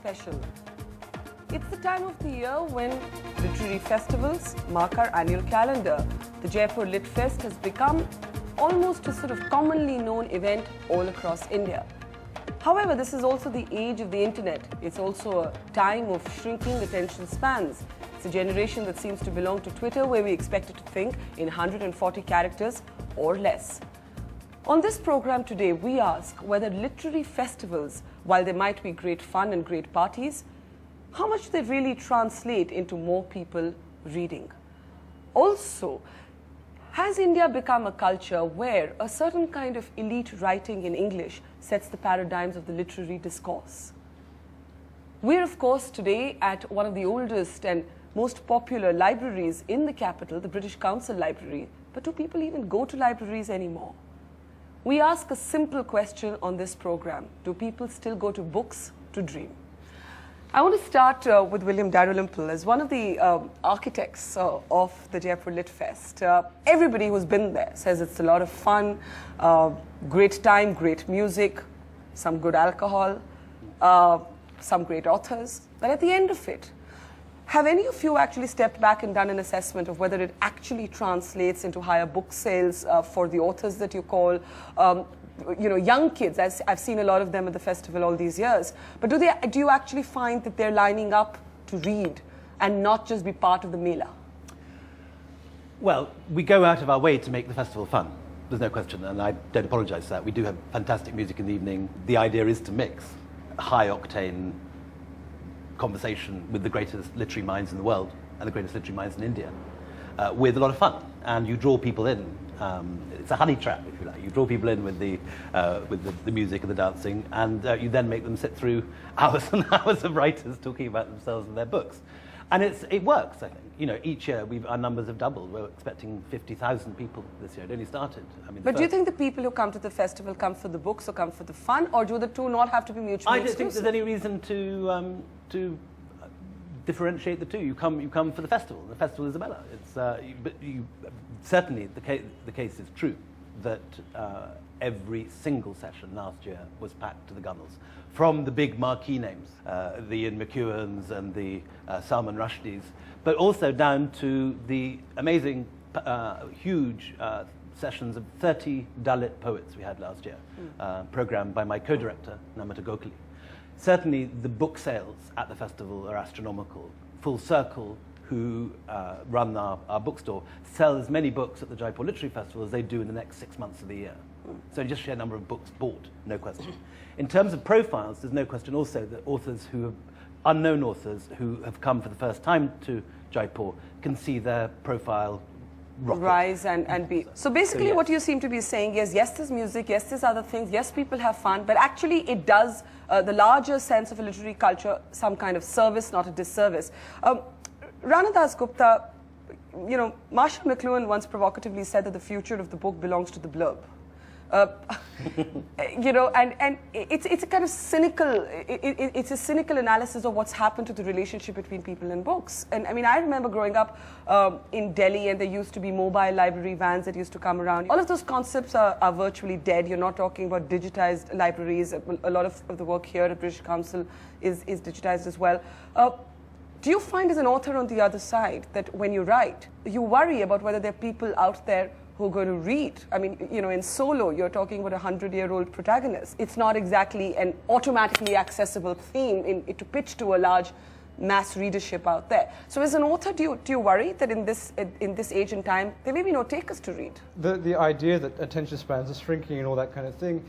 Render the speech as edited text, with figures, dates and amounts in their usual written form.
special. It's the time of the year when literary festivals mark our annual calendar. The Jaipur Lit Fest has become almost a sort of commonly known event all across India. However, this is also the age of the internet. It's also a time of shrinking attention spans. It's a generation that seems to belong to Twitter, where we expect it to think in 140 characters or less. On this program today, we ask whether literary festivals, while they might be great fun and great parties, how much they really translate into more people reading. Also, has India become a culture where a certain kind of elite writing in English sets the paradigms of the literary discourse? We're, of course, today at one of the oldest and most popular libraries in the capital, the British Council Library. But do people even go to libraries anymore? We ask a simple question on this program. Do people still go to books to dream? I want to start with William Dalrymple as one of the architects of the Jaipur Lit Fest. Everybody who's been there says it's a lot of fun, great time, great music, some good alcohol, some great authors. But at the end of it, have any of you actually stepped back and done an assessment of whether it actually translates into higher book sales for the authors that you call? Young kids, I've seen a lot of them at the festival all these years. But do you actually find that they're lining up to read and not just be part of the mela? Well, we go out of our way to make the festival fun. There's no question, and I don't apologise for that. We do have fantastic music in the evening. The idea is to mix high-octane conversation with the greatest literary minds in the world and the greatest literary minds in India with a lot of fun. And you draw people in. It's a honey trap, if you like. You draw people in with the music and the dancing, and you then make them sit through hours and hours of writers talking about themselves and their books. And it works, I think. Each year our numbers have doubled. We're expecting 50,000 people this year. It only started. But do you think the people who come to the festival come for the books or come for the fun, or do the two not have to be mutually exclusive? I don't think there's any reason to differentiate the two. You come for the festival. The festival is a mela. Certainly the case is true that every single session last year was packed to the gunnels. From the big marquee names, the Ian McEwans and the Salman Rushdies, but also down to the amazing, huge sessions of 30 Dalit poets we had last year, programmed by my co-director, Namita Gokhale. Certainly the book sales at the festival are astronomical. Full Circle, who run our bookstore, sell as many books at the Jaipur Literary Festival as they do in the next 6 months of the year. So just sheer number of books bought, no question. In terms of profiles, there's no question also that unknown authors who have come for the first time to Jaipur can see their profile rise and be. So basically yes. What you seem to be saying is, yes, there's music, yes, there's other things, yes, people have fun, but actually it does the larger sense of a literary culture some kind of service, not a disservice. Rana Das Gupta, Marshall McLuhan once provocatively said that the future of the book belongs to the blurb. And it's a kind of cynical, it's a cynical analysis of what's happened to the relationship between people and books. And I remember growing up in Delhi, and there used to be mobile library vans that used to come around. All of those concepts are virtually dead. You're not talking about digitized libraries. A lot of the work here at British Council is digitized as well. Do you find as an author on the other side that when you write, you worry about whether there are people out there who are going to read? In Solo, you're talking about a 100-year-old protagonist. It's not exactly an automatically accessible theme to pitch to a large mass readership out there. So as an author, do you worry that in this age and time, there may be no takers to read? The idea that attention spans are shrinking and all that kind of thing